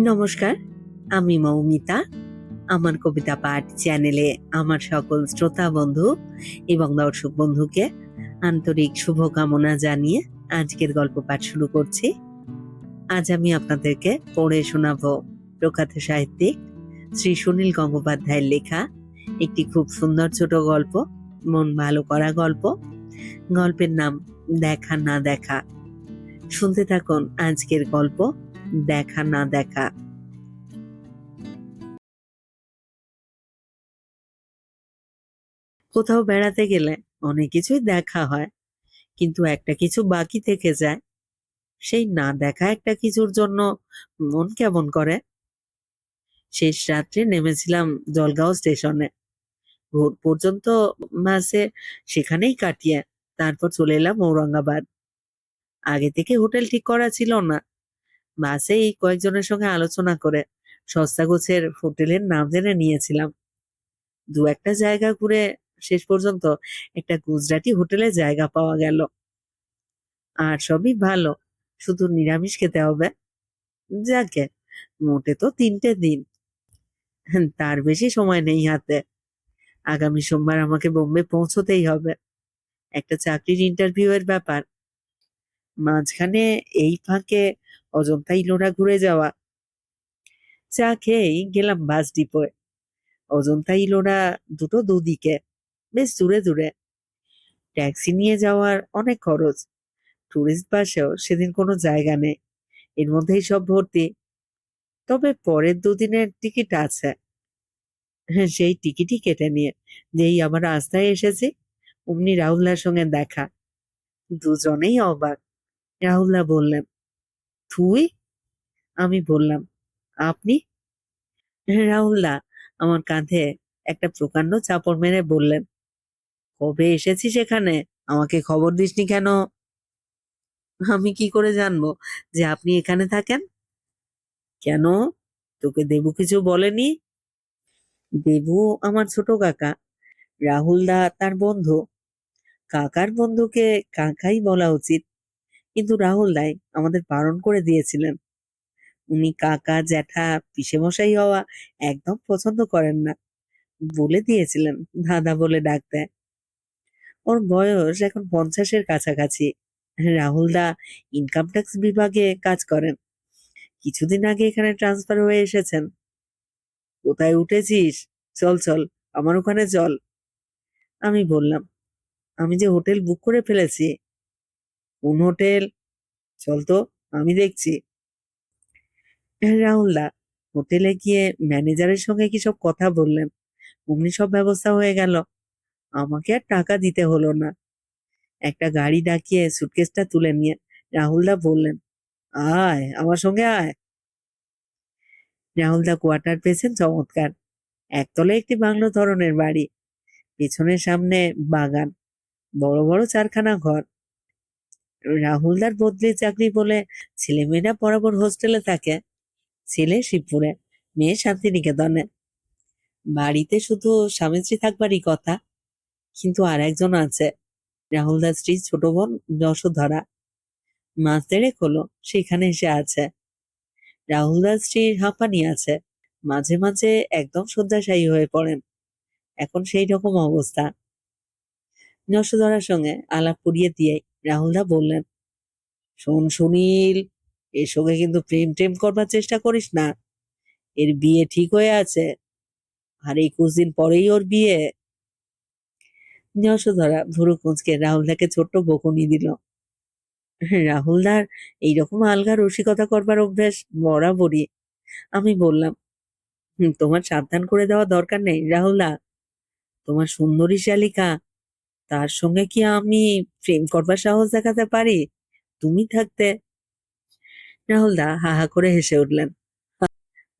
নমস্কার, আমি মৌমিতা। আমার কবিতা পাঠ চ্যানেলে আমার সকল শ্রোতা বন্ধু এবং দর্শক বন্ধুকে আন্তরিক শুভকামনা জানিয়ে আজকের গল্প পাঠ শুরু করছি। আজ আমি আপনাদেরকে পড়ে শোনাবো প্রখ্যাত সাহিত্যিক শ্রী সুনীল গঙ্গোপাধ্যায়ের লেখা একটি খুব সুন্দর ছোট গল্প, মন ভালো করা গল্প। গল্পের নাম দেখা না দেখা। শুনতে থাকুন আজকের গল্প দেখা না দেখা। কোথাও বেড়াতে গেলে অনেক কিছুই দেখা হয়, কিন্তু একটা কিছু বাকি থেকে যায়। সেই না দেখা একটা কিছুর জন্য মন কেমন করে। শেষ রাত্রে নেমেছিলাম জলগাঁও স্টেশনে। ভোর পর্যন্ত বাসে সেখানেই কাটিয়ে তারপর চলে এলাম ঔরঙ্গাবাদ। আগে থেকে হোটেল ঠিক করা ছিল না। বাসেই কয়েকজনের সঙ্গে আলোচনা করে সস্তা গোছের হোটেলের নাম জেনে নিয়েছিলাম। দু একটা জায়গা ঘুরে শেষ পর্যন্ত একটা গুজরাটি হোটেলে জায়গা পাওয়া গেল। আর সবই ভালো, শুধু নিরামিষ খেতে হবে। যাকে, মোটে তো 3টে দিন, তার বেশি সময় নেই হাতে। আগামী সোমবার আমাকে বোম্বে পৌঁছতেই হবে, একটা চাকরির ইন্টারভিউ এর ব্যাপার। মাঝখানে এই ফাঁকে অজন্তা ইলোরা ঘুরে যাওয়া। চা খেয়েই গেলাম বাস ডিপোয়। অজন্তা ইলোরা দুটো দুদিকে, বেশ দূরে দূরে। ট্যাক্সি নিয়ে যাওয়ার অনেক খরচ। টুরিস্ট বাসেও সেদিন কোনো জায়গা নেই, এর মধ্যেই সব ভর্তি। তবে পরের দুদিনের টিকিট আছে। হ্যাঁ, সেই টিকিটই কেটে নিয়ে যেই আবার রাস্তায় এসেছি, অমনি রাহুলদার সঙ্গে দেখা। দুজনেই অবাক। রাহুলদা বললেন, তুই? আমি বললাম, আপনি? রাহুলদা আমার কাঁধে একটা প্রকাণ্ড চাপড় মেরে বললেন, কবে এসেছিস এখানে, আমাকে খবর দিসনি কেন? আমি কি করে জানবো যে আপনি এখানে থাকেন? কেন, তোকে দেবু কিছু বলেনি? দেবু আমার ছোট কাকা, রাহুলদা তার বন্ধু। কাকার বন্ধুকে কাকাই বলা উচিত, কিন্তু রাহুল দাই আমাদের বারণ করে দিয়েছিলেন। উনি কাকা জ্যাঠা পিসেমশাই হওয়া একদম পছন্দ করেন না। বলে দিয়েছিলেন দাদা বলে ডাকতে। ওর বয়স এখন 50-এর কাছাকাছি। রাহুল দা ইনকাম ট্যাক্স বিভাগে কাজ করেন। কিছুদিন আগে এখানে ট্রান্সফার হয়ে এসেছেন। কোথায় উঠেছিস? চল চল, আমার ওখানে চল। আমি বললাম, আমি যে হোটেল বুক করে ফেলেছি। কোন হোটেল? চল তো, আমি দেখছি। রাহুলদা হোটেলে গিয়ে ম্যানেজারের সঙ্গে কি সব কথা বললেন, অমনি সব ব্যবস্থা হয়ে গেল। আমাকে আর টাকা দিতে হলো না। একটা গাড়ি ডাকিয়ে সুটকেসটা তুলে নিয়ে রাহুলদা বললেন, আয় আমার সঙ্গে আয়। রাহুলদা কোয়ার্টার পেয়েছেন চমৎকার। একতলায় একটি বাংলো ধরনের বাড়ি, পেছনের সামনে বাগান, বড় বড় 4খানা ঘর। রাহুলদার বদলি চাকরি বলে ছেলেমেয়েরা বরাবর হোস্টেলে থাকে। ছেলে শিবপুরে, মেয়ে শান্তিনিকেতনে। বাড়িতে শুধু স্বামী স্ত্রী থাকবারই কথা, কিন্তু আর একজন আছে, রাহুলদার স্ত্রীর ছোট বোন যশোধরা। মাস 1.5 হলো সেখানে এসে আছে। রাহুলদার স্ত্রীর হাঁপানি আছে, মাঝে মাঝে একদম শয্যাশায়ী হয়ে পড়েন। এখন সেই রকম অবস্থা। যশোধরার সঙ্গে আলাপ করিয়ে দিয়ে রাহুলদা বললেন, শোন সুনীল, এর সঙ্গে কিন্তু প্রেম টেম করবার চেষ্টা করিস না। এর বিয়ে ঠিক হয়ে আছে, আর 21 দিন পরেই ওর বিয়ে। যশোধরা ভুরু কুঁচকে রাহুলদাকে ছোট্ট বকুনি দিল। রাহুলদার এইরকম আলগা রসিকতা করবার অভ্যাস বরাবরই। আমি বললাম, তোমার সাবধান করে দেওয়া দরকার নেই রাহুলদা। তোমার সুন্দরী শালিকা, তার সঙ্গে কি আমি প্রেম করবার সাহস দেখাতে পারি তুমি থাকতে? রাহুলদা হা হা করে হেসে উঠলেন।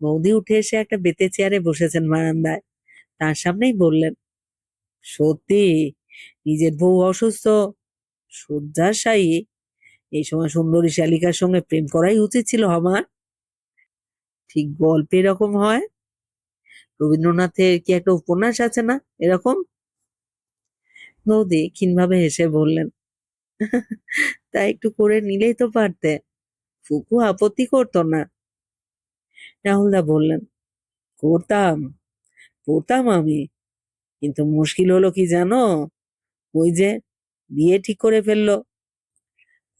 বৌদি উঠে এসে একটা বেতে চেয়ারে বসেছেন বারান্দায়, তার সামনেই বললেন, সত্যি নিজের বউ অসুস্থ, শয্যাশায়ী, এই সময় সুন্দরী শালিকার সঙ্গে প্রেম করাই উচিত ছিল আমার। ঠিক গল্পে এরকম হয়। রবীন্দ্রনাথের কি একটা উপন্যাস আছে না এরকম? বৌদি ক্ষীণভাবে হেসে বললেন, তা একটু করে নিলেই তো পারতে, ফুকু আপত্তি করতো না। রাহুলদা বললেন, করতাম করতাম আমি, কিন্তু মুশকিল হলো কি জানো, ওই যে বিয়ে ঠিক করে ফেললো।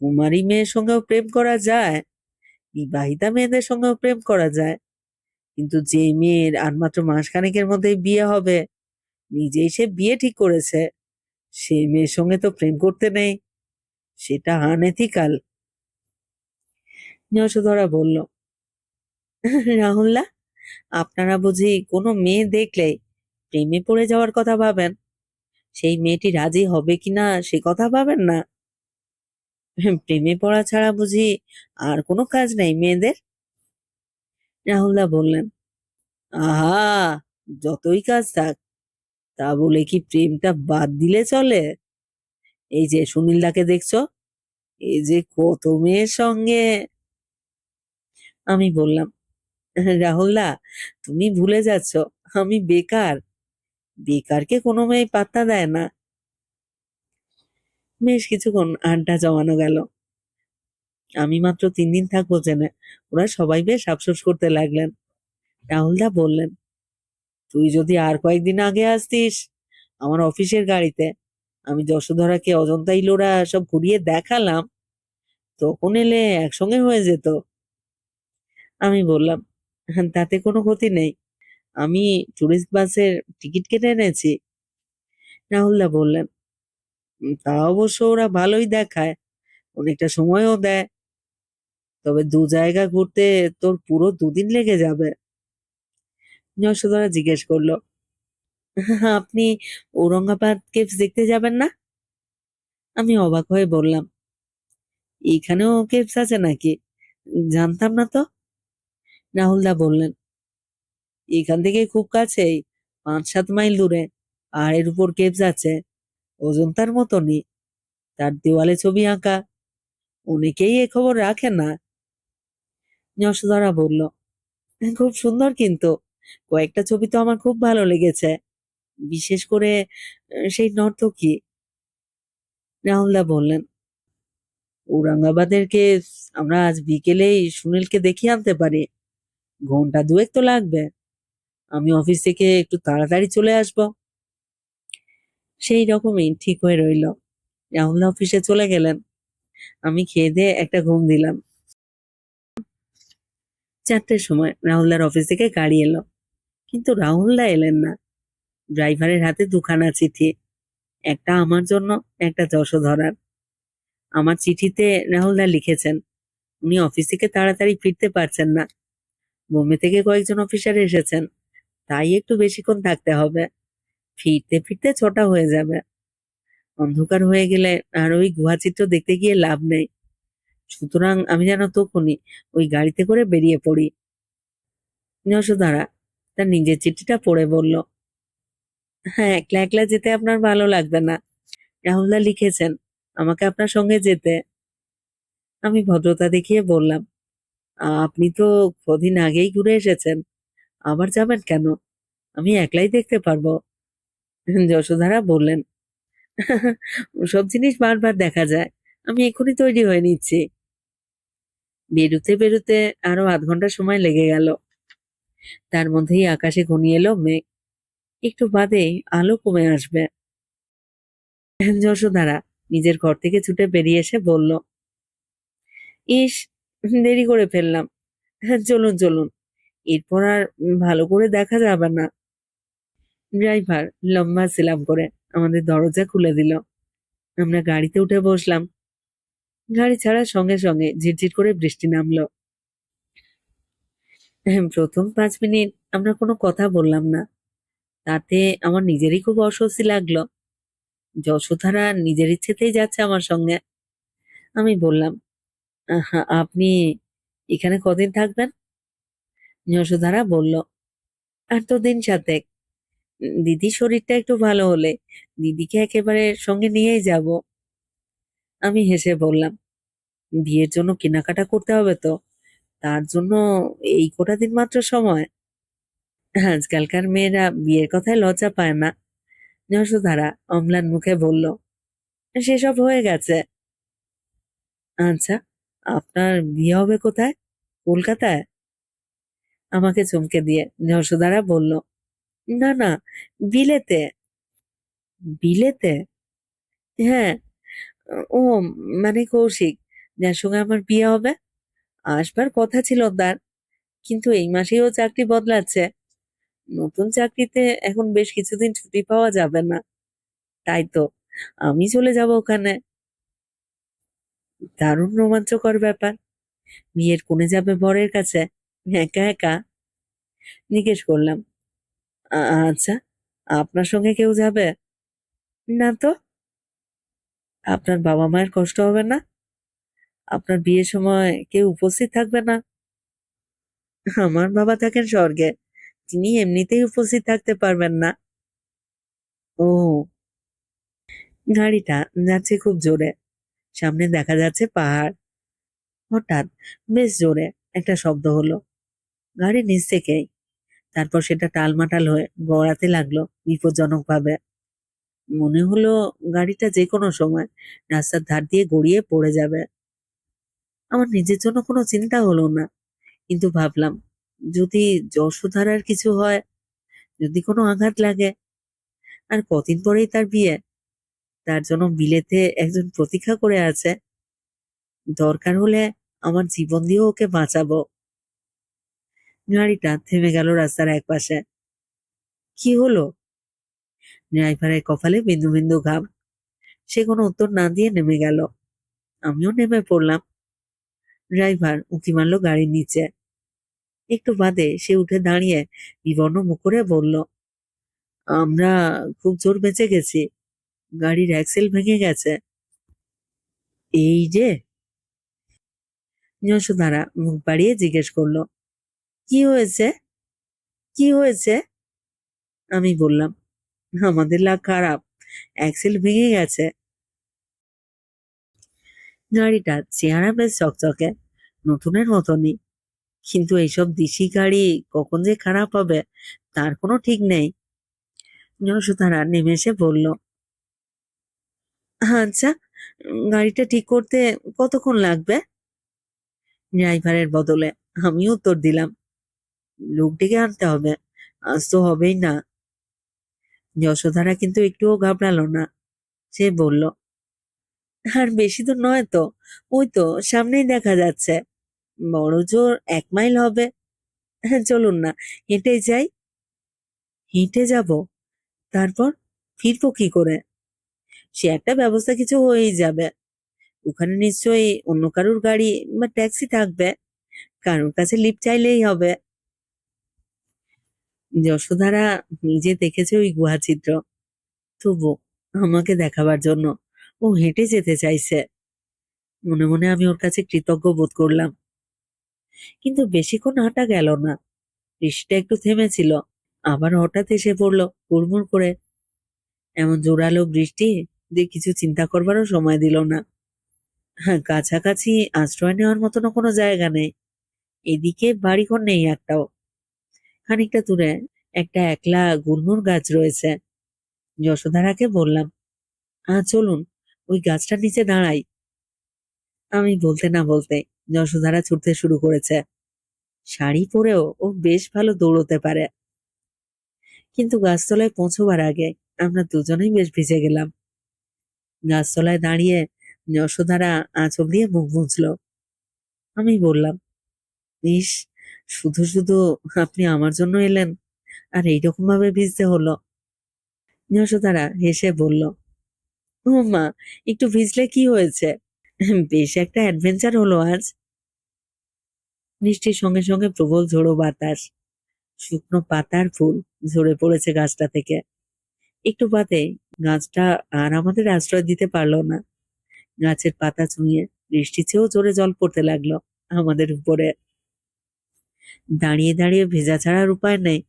কুমারী মেয়ের সঙ্গেও প্রেম করা যায়, বিবাহিতা মেয়েদের সঙ্গেও প্রেম করা যায়, কিন্তু যে মেয়ের আর মাত্র মাসখানেকের মধ্যেই বিয়ে হবে, নিজেই সে বিয়ে ঠিক করেছে, সে মেয়ের সঙ্গে তো প্রেম করতে নেই, সেটা আনএথিক্যাল। যশোধরা বলল, রাহুলদা, আপনারা বুঝি কোনো মেয়ে দেখলেই প্রেমে পড়ে যাওয়ার কথা ভাবেন, সেই মেয়েটি রাজি হবে কিনা সে কথা ভাবেন না? প্রেমে পড়া ছাড়া বুঝি আর কোনো কাজ নেই মেয়েদের? রাহুলদা বললেন, আহা, যতই কাজ থাক, তা বলে কি প্রেমটা বাদ দিলে চলে? এই যে সুনীলদাকে দেখছো, এই যে কত মেয়ের সঙ্গে। আমি বললাম, রাহুলদা, তুমি ভুলে যাচ্ছ, আমি বেকার, বেকারকে কোনো মেয়ে পাত্তা দেয় না। বেশ কিছুক্ষণ আড্ডা জমানো গেল। আমি মাত্র 3 দিন থাকবো জেনে ওরা সবাই বেশ আফসোস করতে লাগলেন। রাহুলদা বললেন, তুই যদি আর কয়েকদিন আগে আসতিস আমার অফিসের গাড়িতে, আমি যশোধরাকে অজন্তা ইলোরা সব ঘুরিয়ে দেখালাম, তখন এলে একসঙ্গে হয়ে যেত। আমি বললাম, তাতে কোনো ক্ষতি নেই, আমি টুরিস্ট বাসের টিকিট কেটে এনেছি। রাহুলদা বললেন, তা অবশ্য ওরা ভালোই দেখায়, অনেকটা সময়ও দেয়, তবে 2 জায়গা ঘুরতে তোর পুরো 2 দিন লেগে যাবে। যশোধরা জিজ্ঞেস করলো, আপনি ঔরঙ্গাবাদ কেভস দেখতে যাবেন না? আমি অবাক হয়ে বললাম, এখানেও কেভস আছে নাকি? জানতাম না তো। রাহুলদা বললেন, এখান থেকে খুব কাছেই, 5-7 মাইল দূরে, আর এর উপর কেভস আছে, অজন্তার মতনই, তার দেওয়ালে ছবি আঁকা, অনেকেই এ খবর রাখে না। যশোধরা বলল, খুব সুন্দর, কিন্তু কয়েকটা ছবি তো আমার খুব ভালো লেগেছে, বিশেষ করে সেই নর্তকী। রাহুলদা বললেন, ঔরঙ্গাবাদের কেভস আমরা আজ বিকেলেই সুনীলকে দেখিয়ে আনতে পারি, 1 ঘন্টা 2 তো লাগবে, আমি অফিস থেকে একটু তাড়াতাড়ি চলে আসব। সেই রকমই ঠিক হয়ে রইল। রাহুল অফিসে চলে গেলেন, আমি খেয়ে দিয়ে একটা ঘুম দিলাম। 4টের সময় রাহুলদার অফিস থেকে গাড়ি এলো, কিন্তু রাহুলদা এলেন না। ড্রাইভারের হাতে 2খানা চিঠি, একটা আমার জন্য, একটা যশোধরার। আমার চিঠিতে রাহুলদা লিখেছেন, উনি অফিস থেকে তাড়াতাড়ি ফিরতে পারছেন না, বোম্বে থেকে কয়েকজন অফিসার এসেছেন, তাই একটু বেশিক্ষণ থাকতে হবে, ফিরতে ফিরতে 6টা হয়ে যাবে। অন্ধকার হয়ে গেলে আর ওই গুহাচিত্র দেখতে গিয়ে লাভ নেই, সুতরাং আমি যেন তখনই ওই গাড়িতে করে বেরিয়ে পড়ি। যশোদারা তার নিজের চিঠিটা পড়ে বলল, হ্যাঁ, একলা একলা যেতে আপনার ভালো লাগবে না, রাহুলদা লিখেছেন আমাকে আপনার সঙ্গে যেতে। আমি ভদ্রতা দেখিয়ে বললাম, আপনি তো কদিন আগেই ঘুরে এসেছেন, আবার যাবেন কেন? আমি একলাই দেখতে পারবো। যশোধারা বললেন, সব জিনিস বারবার দেখা যায়, আমি এখনই তৈরি হয়ে নিচ্ছি। বেরুতে বেরুতে আরো আধ ঘন্টা সময় লেগে গেল। তার মধ্যেই আকাশে ঘনিয়ে এলো মেঘ, একটু বাদেই আলো কমে আসবে। যশোদারা নিজের ঘর থেকে ছুটে বেরিয়ে এসে বলল, ইস, দেরি করে ফেললাম, হ্যাঁ চলুন চলুন, এরপর আর ভালো করে দেখা যাবে না। ড্রাইভার লম্বা সিলাম করে আমাদের দরজা খুলে দিল। আমরা গাড়িতে উঠে বসলাম। গাড়ি ছাড়ার সঙ্গে সঙ্গে ঝিরঝির করে বৃষ্টি নামলো। প্রথম 5 মিনিট আমরা কোনো কথা বললাম না, তাতে আমার নিজেরই খুব অস্বস্তি লাগলো। যশোধারা নিজের ইচ্ছেতেই যাচ্ছে আমার সঙ্গে। আমি বললাম, আপনি এখানে কদিন থাকবেন? যশোধারা বলল, আর তো দিন 7 দিদির শরীরটা একটু ভালো হলে দিদিকে একেবারে সঙ্গে নিয়েই যাব। আমি হেসে বললাম, বিয়ের জন্য কেনাকাটা করতে হবে তো, তার জন্য এই কটা দিন মাত্র সময়। আজকালকার মেয়েরা বিয়ের কথায় লজ্জা পায় না। যশোধারা অম্লান মুখে বলল, সেসব হয়ে গেছে। আচ্ছা, আপনার বিয়ে হবে কোথায়? কলকাতায়? আমাকে চমকে দিয়ে যশোদারা বলল, না না, বিলেতে। বিলেতে? হ্যাঁ। ও, মানে কৌশিক, যার সঙ্গে আমার বিয়ে হবে, আসবার কথা ছিল তার, কিন্তু এই মাসেই ও চাকরি বদলাচ্ছে। নতুন চাকরিতে এখন বেশ কিছুদিন ছুটি পাওয়া যাবে না, তাই তো আমি চলে যাব ওখানে। দারুণ রোমাঞ্চকর ব্যাপার। বিয়ের কোণে যাবে বরের কাছে, একা একা? জিজ্ঞেস করলাম। আচ্ছা, আপনার সঙ্গে কেউ যাবে? না তো। আপনার বাবা মায়ের কষ্ট হবে না? আপনার বিয়ের সময় কেউ উপস্থিত থাকবে না? আমার বাবা থাকেন স্বর্গে, তিনি এমনিতেই উপস্থিত থাকতে পারবেন না। ও। গাড়িটা যাচ্ছে খুব জোরে, সামনে দেখা যাচ্ছে পাহাড়। হঠাৎ বেশ জোরে একটা শব্দ হলো, গাড়ি নিচ থেকেই। তারপর সেটা টালমাটাল হয়ে গড়াতে লাগলো বিপজ্জনক ভাবে। মনে হলো গাড়িটা যে কোনো সময় রাস্তার ধার দিয়ে গড়িয়ে পড়ে যাবে। আমার নিজের জন্য কোনো চিন্তা হলো না, কিন্তু ভাবলাম, যদি যশোধারার কিছু হয়, যদি কোনো আঘাত লাগে। আর কদিন পরেই তার বিয়ে, তার জন্য বিলেতে একজন প্রতীক্ষা করে আছে। দরকার হলে আমার জীবন দিয়েও ওকে বাঁচাবো। গাড়িটা থেমে গেল রাস্তার একপাশে। কি হলো? ড্রাইভারের কপালে বিন্দু বিন্দু ঘাম। সে কোনো উত্তর না দিয়ে নেমে গেল। আমিও নেমে পড়লাম। ড্রাইভার উঁকি মারল গাড়ির নিচে। একটু বাদে সে উঠে দাঁড়িয়ে বিবর্ণ মুখ করে বলল, আমরা খুব জোর বেঁচে গেছি, গাড়ির অ্যাক্সেল ভেঙে গেছে। এই যে। যশোদারা মুখ বাড়িয়ে জিজ্ঞেস করলো, কি হয়েছে? কি হয়েছে? আমি বললাম, আমাদের লাক খারাপ, অ্যাক্সেল ভেঙে গেছে। গাড়িটা চেহারা বেশ চকচকে, নতুনের মতনই, কিন্তু এইসব দেশি গাড়ি কখন যে খারাপ হবে তার কোনো ঠিক নেই। যশোদারা নেমে এসে বলল, আচ্ছা, গাড়িটা ঠিক করতে কতক্ষণ লাগবে? ড্রাইভারের বদলে আমি উত্তর দিলাম, লোক ডেকে আনতে হবে, আজ তো হবেই না। যশোধারা কিন্তু একটুও ঘাবড়ালো না। সে বলল, আর বেশি দূর নয় তো, ওই তো সামনেই দেখা যাচ্ছে, বড় জোর 1 মাইল হবে। হ্যাঁ, চলুন না, হেঁটেই যাই। হেঁটে যাব? তারপর ফিরবো কি করে? সে একটা ব্যবস্থা কিছু হয়েই যাবে। ওখানে নিশ্চয়ই অন্য কারুর গাড়ি বা ট্যাক্সি থাকবে, কারোর কাছে লিফট চাইলেই হবে। যশোধারা নিজে দেখেছে ওই গুহা চিত্র, তবু আমাকে দেখাবার জন্য ও হেঁটে যেতে চাইছে। মনে মনে আমি ওর কাছে কৃতজ্ঞ বোধ করলাম। কিন্তু বেশিক্ষণ হাঁটা গেল না। বৃষ্টিটা একটু থেমেছিল, আবার হঠাৎ এসে পড়লো হুড়মুড় করে। এমন জোরালো বৃষ্টি যে কিছু চিন্তা করবারও সময় দিল না। হ্যাঁ, কাছাকাছি আশ্রয় নেওয়ার মতন কোনো জায়গা নেই। এদিকে বাড়িঘর নেই একটাও। খানিকটা দূরে একটা একলা গুলমোহর গাছ রয়েছে। যশোধারাকে বললাম, চলুন ওই গাছটার নিচে দাঁড়াই। আমি বলতে না বলতে যশোধারা ছুটতে শুরু করেছে। শাড়ি পরেও ও বেশ ভালো দৌড়তে পারে। কিন্তু গাছতলায় পৌঁছবার আগে আমরা দুজনেই বেশ ভিজে গেলাম। গাছতলায় দাঁড়িয়ে যশোধারা আঁচল দিয়ে মুখ মুছল। আমি বললাম, ইস, শুধু শুধু আপনি আমার জন্য এলেন, আর এইরকম ভাবে ভিজতে হলো। যশোদারা হেসে বলল, ও মা, একটু ভিজলে কি হয়েছে, বেশ একটা অ্যাডভেঞ্চার হলো আজ। বৃষ্টির সঙ্গে সঙ্গে প্রবল ঝোড়ো বাতাস, শুকনো পাতার ফুল ঝরে পড়েছে গাছটা থেকে। একটু বাদে গাছটা আর আমাদের আশ্রয় দিতে পারলো না। গাছের পাতা চুঁইয়ে বৃষ্টির চেয়েও জোরে জল পড়তে লাগলো আমাদের উপরে। দাঁড়িয়ে দাঁড়িয়ে ভেজা ছাড়ার উপায় নেই।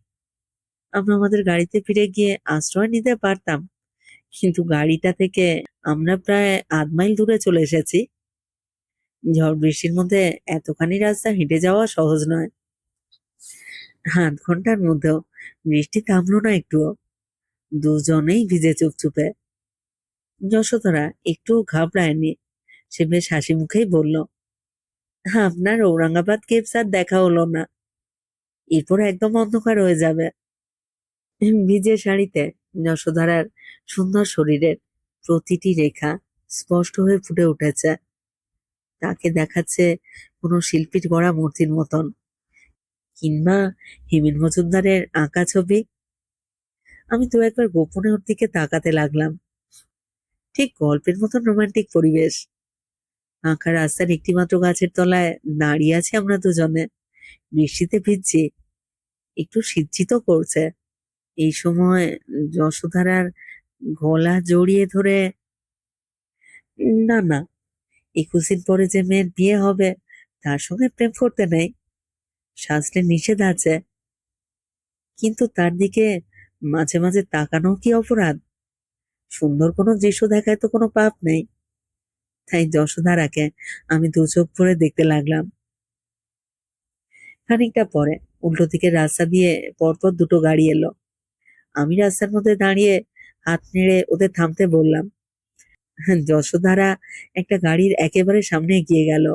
আমরা আমাদের গাড়িতে ফিরে গিয়ে আশ্রয় নিতে পারতাম, কিন্তু গাড়িটা থেকে আমরা প্রায় 1/2 মাইল দূরে চলে এসেছি। ঝড় বৃষ্টির মধ্যে এতখানি রাস্তা হেঁটে যাওয়া সহজ নয়। 0.5 ঘন্টার মধ্যেও বৃষ্টি থামলো না একটুও। দুজনেই ভিজে চুপচুপে। যশোধরা একটু ঘাবড়ায়নি। সে বেশ হাসি মুখেই বলল, আপনার ঔরঙ্গাবাদ কেভস আর দেখা হলো না। এরপর একদম অন্ধকার হয়ে যাবে। ভিজে শাড়িতে যশোধারার সুন্দর শরীরের প্রতিটি রেখা স্পষ্ট হয়ে ফুটে উঠেছে। তাকে দেখাচ্ছে কোনো শিল্পীর গড়া মূর্তির মতন, কিংবা হিমেল মজুমদারের আঁকা ছবি। আমি তো একবার গোপনে ওর দিকে তাকাতে লাগলাম। ঠিক গল্পের মতন রোমান্টিক পরিবেশ। আঁকা রাস্তার একটিমাত্র গাছের তলায় দাঁড়িয়ে আছি আমরা দুজনে, বৃষ্টিতে ভিজছি, একটু শীত করছে। এই সময় যশোধারার গলা জড়িয়ে ধরে, না না, 21 দিন পরে যে মেয়ের বিয়ে হবে তার সঙ্গে প্রেম করতে নেই, শাস্ত্রে নিষেধ আছে। কিন্তু তার দিকে মাঝে মাঝে তাকানো কি অপরাধ? সুন্দর কোনো দৃশ্য দেখায় তো কোনো পাপ নেই। তাই যশোধারাকে আমি দু চোখ ভরে দেখতে লাগলাম। খানিকটা পরে উল্টো দিকের রাস্তা দিয়ে পরপর দুটো গাড়ি এলো। আমি রাস্তার মধ্যে দাঁড়িয়ে হাত নেড়ে ওদের থামতে বললাম। যশোধারা একটা গাড়ির একেবারে সামনে এগিয়ে গেল।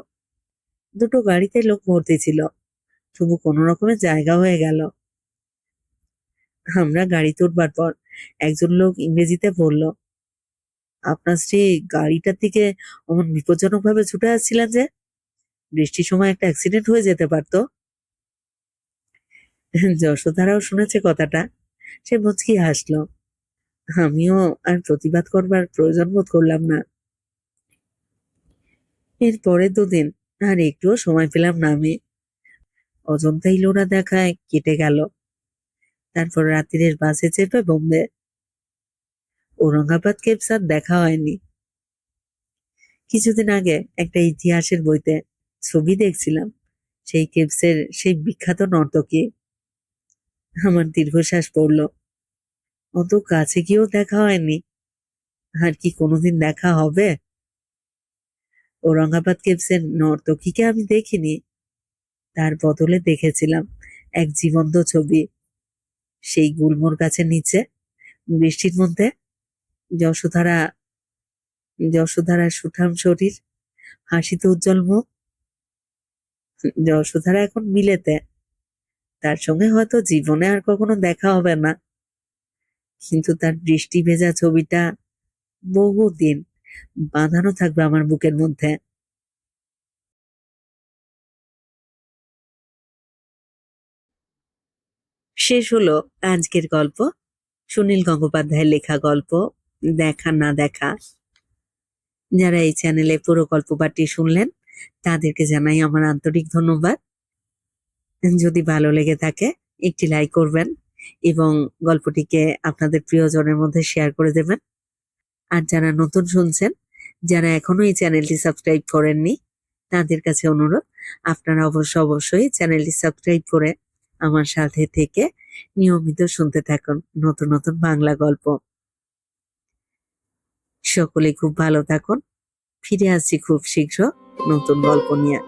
দুটো গাড়িতে লোক ভর্তি ছিল, তবু কোনো রকমের জায়গা হয়ে গেল। আমরা গাড়িতে উঠবার পর একজন লোক ইংরেজিতে বলল, আপনার স্ত্রী গাড়িটার দিকে অমন বিপজ্জনক ভাবে ছুটে আসছিলেন যে, বৃষ্টির সময় একটা অ্যাক্সিডেন্ট হয়ে যেতে পারতো। যশোধারাও শুনেছে কথাটা, সে মুচকি হাসলো। আমিও আর প্রতিবাদ করবার প্রয়োজন বোধ করলাম না। এর পরের 2 দিন আর একটুও সময় পেলাম না আমি। অজন্তাই লোরা দেখায় কেটে গেল। তারপর রাত্রির বাসে চেপে বোম্বে। ঔরঙ্গাবাদ কেবস আর দেখা হয়নি। কিছুদিন আগে একটা ইতিহাসের বইতে ছবি দেখছিলাম, সেই কেবসের সেই বিখ্যাত নর্তকী। আমার দীর্ঘশ্বাস পড়ল। অত কাছে গিয়েও দেখা হয়নি, আর কি কোনোদিন দেখা হবে? ঔরঙ্গাবাদ কেবসের নর্তকীকে আমি দেখিনি, তার বদলে দেখেছিলাম এক জীবন্ত ছবি। সেই গুলমোর গাছের নিচে বৃষ্টির মধ্যে যশোধারা, যশোধারার সুঠাম শরীর, হাসিতে উজ্জ্বল মুখ। যশোধারা এখন বিলেতে, তার সঙ্গে হয়তো জীবনে আর কখনো দেখা হবে না, কিন্তু তার বৃষ্টি ভেজা ছবিটা বহুদিন বাঁধানো থাকবে আমার বুকের মধ্যে। শেষ হলো আজকের গল্প, সুনীল গঙ্গোপাধ্যায়ের লেখা গল্প দেখা না দেখা। যারা এই চ্যানেলে পুরো গল্প পাঠটি শুনলেন তাদেরকে জানাই আমার আন্তরিক ধন্যবাদ। যদি ভালো লেগে থাকে একটি লাইক করবেন এবং গল্পটিকে আপনাদের প্রিয়জনের মধ্যে শেয়ার করে দেবেন। আর যারা নতুন শুনছেন, যারা এখনো এই চ্যানেলটি সাবস্ক্রাইব করেননি, তাদের কাছে অনুরোধ, আপনারা অবশ্যই চ্যানেলটি সাবস্ক্রাইব করে আমার সাথে থেকে নিয়মিত শুনতে থাকুন নতুন নতুন বাংলা গল্প। সকলে খুব ভালো থাকুন। ফিরে আসছি খুব শীঘ্র নতুন গল্প নিয়ে।